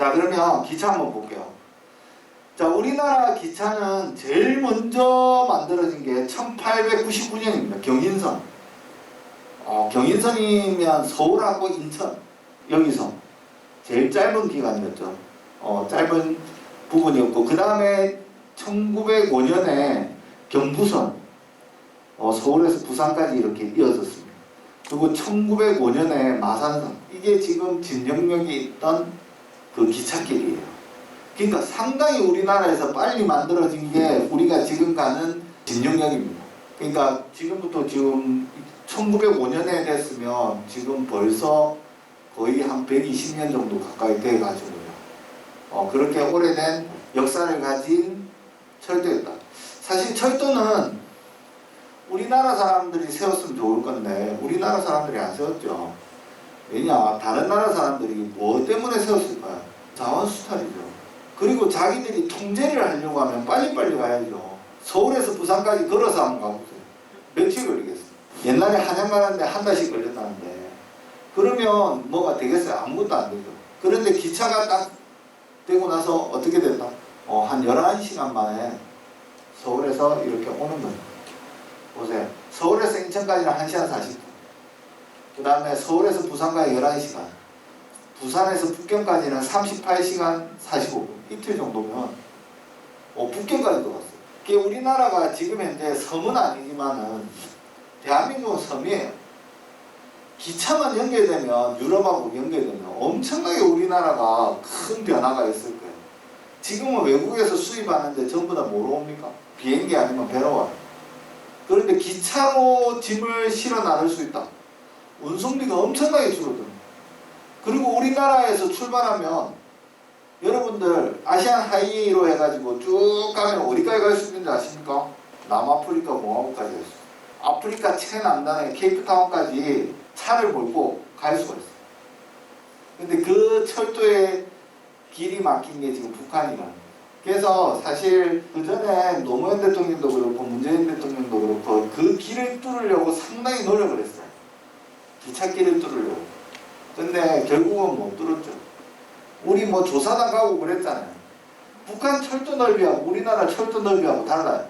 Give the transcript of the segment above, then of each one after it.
자, 그러면 기차 한번 볼게요. 자, 우리나라 기차는 제일 먼저 만들어진 게 1899년입니다. 경인선. 경인선이면 서울하고 인천, 여기서 제일 짧은 기간이었죠. 짧은 부분이었고, 그 다음에 1905년에 경부선, 서울에서 부산까지 이렇게 이어졌습니다. 그리고 1905년에 마산선, 이게 지금 진정역에 있던 그 기찻길이에요. 그러니까 상당히 우리나라에서 빨리 만들어진 게 우리가 지금 가는 진정역입니다. 그러니까 지금부터 지금 1905년에 됐으면 지금 벌써 거의 한 120년 정도 가까이 돼가지고요. 그렇게 오래된 역사를 가진 철도였다. 사실 철도는 우리나라 사람들이 세웠으면 좋을 건데 우리나라 사람들이 안 세웠죠. 왜냐? 다른 나라 사람들이 뭐 때문에 세웠을까요? 자원수탈이죠. 그리고 자기들이 통제를 하려고 하면 빨리빨리 가야죠. 서울에서 부산까지 걸어서 한번 가보세요. 며칠 걸리겠어요? 옛날에 한양 가는데 한 달씩 걸렸다는데 그러면 뭐가 되겠어요? 아무것도 안 되죠. 그런데 기차가 딱 되고 나서 어떻게 됐다? 한 11시간 만에 서울에서 이렇게 오는 거예요. 보세요. 서울에서 인천까지는 1시간 40분. 그 다음에 서울에서 부산까지 11시간. 부산에서 북경까지는 38시간 45분. 이틀 정도면 북경까지도 갔어요. 그게 우리나라가 지금 현재 섬은 아니지만은 대한민국은 섬이에요. 기차만 연결되면 유럽하고 연결되면 엄청나게 우리나라가 큰 변화가 있을 거예요. 지금은 외국에서 수입하는데 전부 다 뭐로 옵니까? 비행기 아니면 배로 와요. 그런데 기차로 짐을 실어 나를 수 있다. 운송비가 엄청나게 줄어듭니다. 그리고 우리나라에서 출발하면 여러분들 아시안 하이웨이로 해가지고 쭉 가면 어디까지 갈 수 있는지 아십니까? 남아프리카 공화국까지 갈 수 있어요. 아프리카 최남단의 케이프타운까지 차를 몰고 갈 수가 있어요. 근데 그 철도의 길이 막힌 게 지금 북한이라는. 그래서 사실 그 전에 노무현 대통령도 그렇고 문재인 대통령도 그렇고 그 길을 뚫으려고 상당히 노력을 했어요. 기찻길을 뚫으려고. 근데 결국은 못 뚫었죠. 우리 뭐 조사단 가고 그랬잖아요. 북한 철도 넓이하고 우리나라 철도 넓이하고 달라요.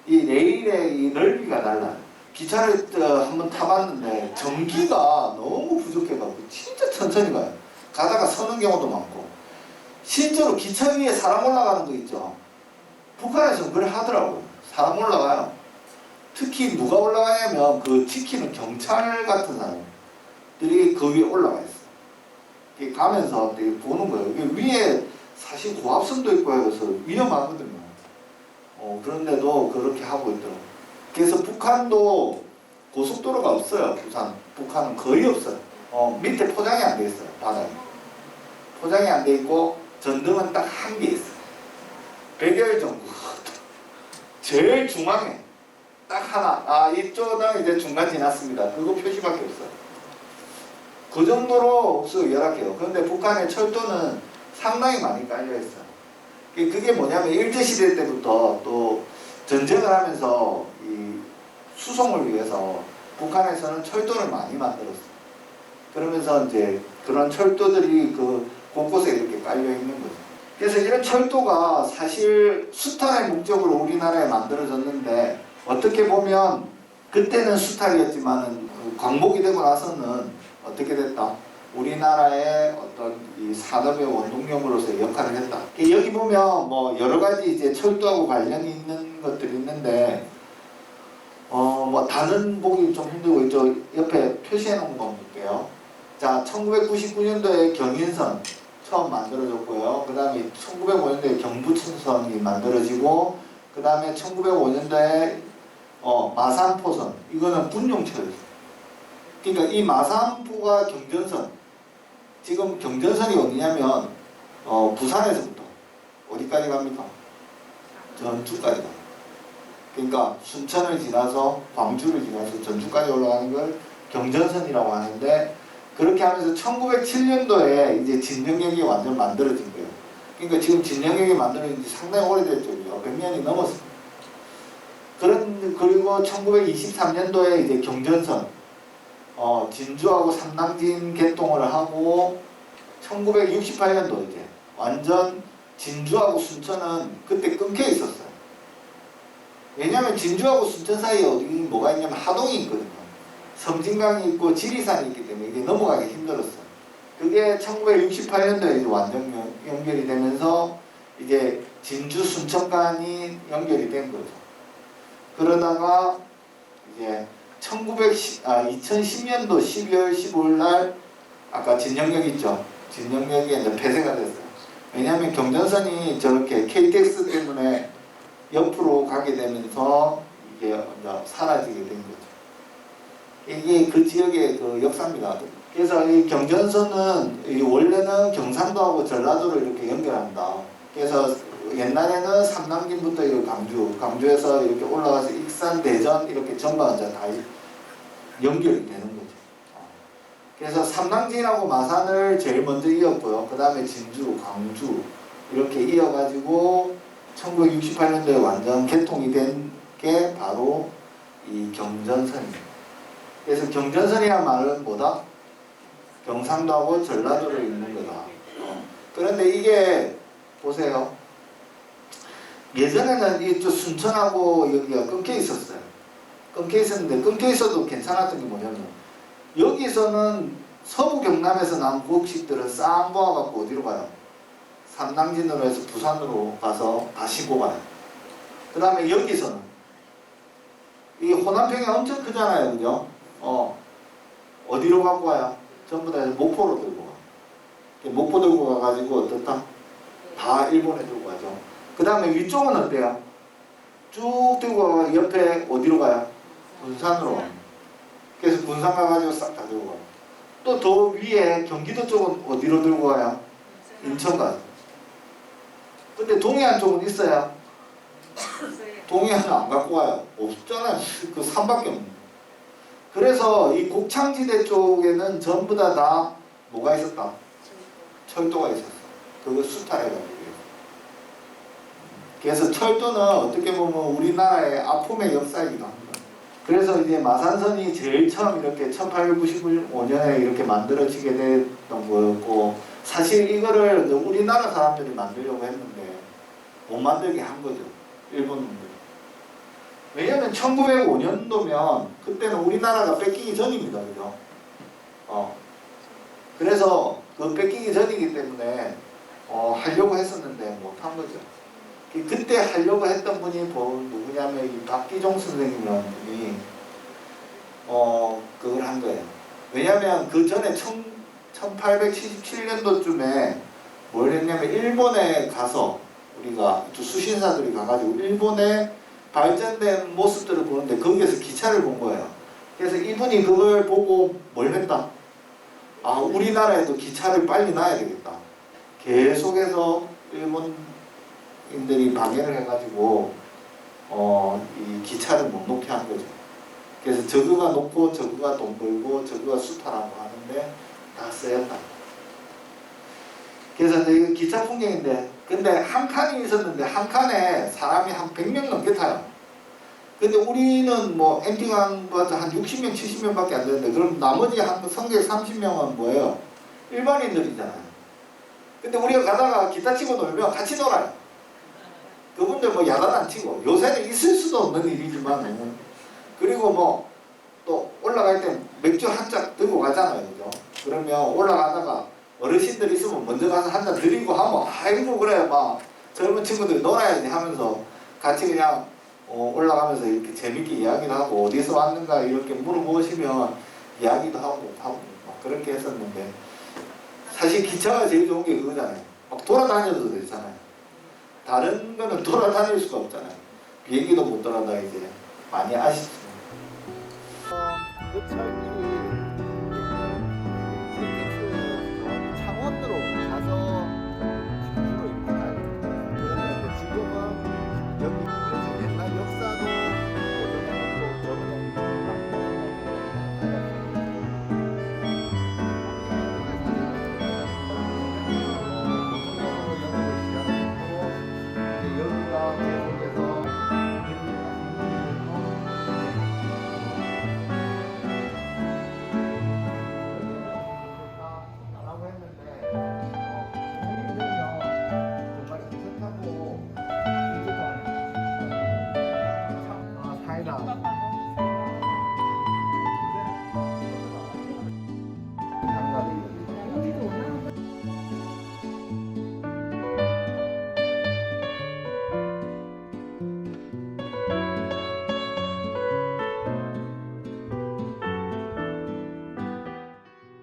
이 레일의 이 넓이가 달라요. 기차를 한번 타봤는데 전기가 너무 부족해가지고 진짜 천천히 가요. 가다가 서는 경우도 많고. 실제로 기차 위에 사람 올라가는 거 있죠. 북한에서는 그래 하더라고요. 사람 올라가요. 특히 누가 올라가냐면 그 지키는 경찰 같은 사람들이 그 위에 올라가 있어요. 가면서 되게 보는 거예요. 위에 사실 고압선도 있고 해서 위험하거든요. 그런데도 그렇게 하고 있더라고요. 그래서 북한도 고속도로가 없어요. 북한은 거의 없어요. 밑에 포장이 안 돼 있어요. 바닥에. 포장이 안 돼 있고 전등은 딱 한 개 있어요. 백열전구. 제일 중앙에 딱 하나. 이쪽은 이제 중간 지났습니다. 그거 표시밖에 없어요. 그 정도로 없어요. 열악해요. 그런데 북한의 철도는 상당히 많이 깔려 있어요. 그게 뭐냐면 일제시대 때부터 또 전쟁을 하면서 이 수송을 위해서 북한에서는 철도를 많이 만들었어요. 그러면서 이제 그런 철도들이 그 곳곳에 이렇게 깔려 있는 거죠. 그래서 이런 철도가 사실 수탈의 목적으로 우리나라에 만들어졌는데 어떻게 보면 그때는 수탈이었지만은 광복이 되고 나서는 어떻게 됐다? 우리나라의 어떤 이 산업의 원동력으로서 역할을 했다. 여기 보면 뭐 여러 가지 이제 철도하고 관련이 있는 것들이 있는데 뭐 다른 보기 좀 힘들고 있죠. 옆에 표시해 놓은 거 볼게요. 자, 1999년도에 경인선 처음 만들어졌고요. 그 다음에 1905년도에 경부천선이 만들어지고 그 다음에 1905년도에 마산포선, 이거는 군용철이죠. 그러니까 이 마산포가 경전선, 지금 경전선이 어디냐면 부산에서부터 어디까지 갑니까? 전주까지 가요. 그러니까 순천을 지나서 광주를 지나서 전주까지 올라가는 걸 경전선이라고 하는데, 그렇게 하면서 1907년도에 이제 진정역이 완전 만들어진 거예요. 그러니까 지금 진정역이 만들어진 지 상당히 오래됐죠. 100년이 넘었습니다. 그리고 1923년도에 이제 경전선, 진주하고 삼당진 개통을 하고 1968년도 이제 완전 진주하고 순천은 그때 끊겨 있었어요. 왜냐하면 진주하고 순천 사이에 어디 뭐가 있냐면 하동이 있거든요. 섬진강이 있고 지리산이 있기 때문에 이게 넘어가기 힘들었어요. 그게 1968년도에 완전 연결이 되면서 이제 진주 순천간이 연결이 된 거죠. 그러다가 이제 2010년도 12월 15일 날 아까 진영역 있죠. 진영역이 이제 폐쇄가 됐어요. 왜냐하면 경전선이 저렇게 KTX 때문에 옆으로 가게 되면서 이게 이제 사라지게 된 거죠. 이게 그 지역의 그 역사입니다. 그래서 이 경전선은 원래는 경상도하고 전라도를 이렇게 연결한다. 그래서 옛날에는 삼남김부터 이렇게 강주에서 이렇게 올라가서 익산, 대전 이렇게 전부 이제 다 연결이 되는 거죠. 그래서 삼남진하고 마산을 제일 먼저 이었고요. 그 다음에 진주, 광주 이렇게 이어가지고 1968년도에 완전 개통이 된 게 바로 이 경전선입니다. 그래서 경전선이란 말은 뭐다? 경상도하고 전라도를 잇는 거다. 그런데 이게 보세요. 예전에는 이 순천하고 여기가 끊겨 있었어요. 끊겨 있었는데 끊겨 있어도 괜찮았던 게 뭐냐면 여기서는 서부 경남에서 나온 곡식들은 싹 모아갖고 어디로 가요? 삼남진으로 해서 부산으로 가서 다시 고가요. 그 다음에 여기서는 이 호남평이 엄청 크잖아요, 그죠? 어디로 갖고 가요? 전부 다 목포로 들고 가. 목포 들고 가가지고 어떻다? 다 일본에 들고 가죠. 그 다음에 위쪽은 어때요? 쭉 들고 가고 옆에 어디로 가요? 군산으로 가요. 그래서 군산 가가지고 싹 다 들고 가요. 또 더 위에 경기도 쪽은 어디로 들고 가요? 인천 가요. 근데 동해안 쪽은 있어요? 동해안은 안 갖고 가요. 없잖아요. 그 산밖에 없는. 그래서 이 곡창지대 쪽에는 전부 다 뭐가 있었다? 철도가 있었어. 그거 수탈해가지고. 그래서 철도는 어떻게 보면 우리나라의 아픔의 역사이기도 합니다. 그래서 이제 마산선이 제일 처음 이렇게 1895년에 이렇게 만들어지게 됐던 거였고, 사실 이거를 우리나라 사람들이 만들려고 했는데 못 만들게 한 거죠. 일본 놈들이. 왜냐면 1905년도면 그때는 우리나라가 뺏기기 전입니다. 그죠? 그래서 그 뺏기기 전이기 때문에 하려고 했었는데 못한 거죠. 그때 하려고 했던 분이 누구냐면 이 박기종 선생님이라는 분이 그걸 한 거예요. 왜냐면 그 전에 1877년도쯤에 뭘 했냐면 일본에 가서 우리가 수신사들이 가가지고 일본에 발전된 모습들을 보는데 거기에서 기차를 본 거예요. 그래서 이분이 그걸 보고 뭘 했다? 아, 우리나라에도 기차를 빨리 놔야 되겠다. 계속해서 일본인들이 방해를 해가지고 이 기차를 못 놓게 한 거죠. 그래서 저거가 놓고 저거가 돈 벌고 저거가 수탈하고 하는데 다 쓰였다. 그래서 이거 기차 풍경인데 근데 한 칸이 있었는데 한 칸에 사람이 한 100명 넘게 타요. 근데 우리는 뭐 엔딩한보다 한 60명, 70명 밖에 안 되는데 그럼 나머지 한 성객 30명은 뭐예요? 일반인들이잖아요. 근데 우리가 가다가 기타 치고 놀면 같이 놀아요. 그분들 뭐 야단 안 치고 요새는 있을 수도 없는 일이지만 그리고 뭐 또 올라갈 때 맥주 한 잔 들고 가잖아요. 그죠? 그러면 올라가다가 어르신들 있으면 먼저 가서 한 잔 드리고 하면 아이고 그래 막 젊은 친구들이 놀아야지 하면서 같이 그냥 올라가면서 이렇게 재밌게 이야기도 하고 어디서 왔는가 이렇게 물어보시면 이야기도 하고 막 그렇게 했었는데 사실 기차가 제일 좋은 게 그거잖아요. 막 돌아다녀도 되잖아요. 다른 거는 돌아다닐 수가 없잖아요. 비행기도 못 돌아다니지 많이 아시죠?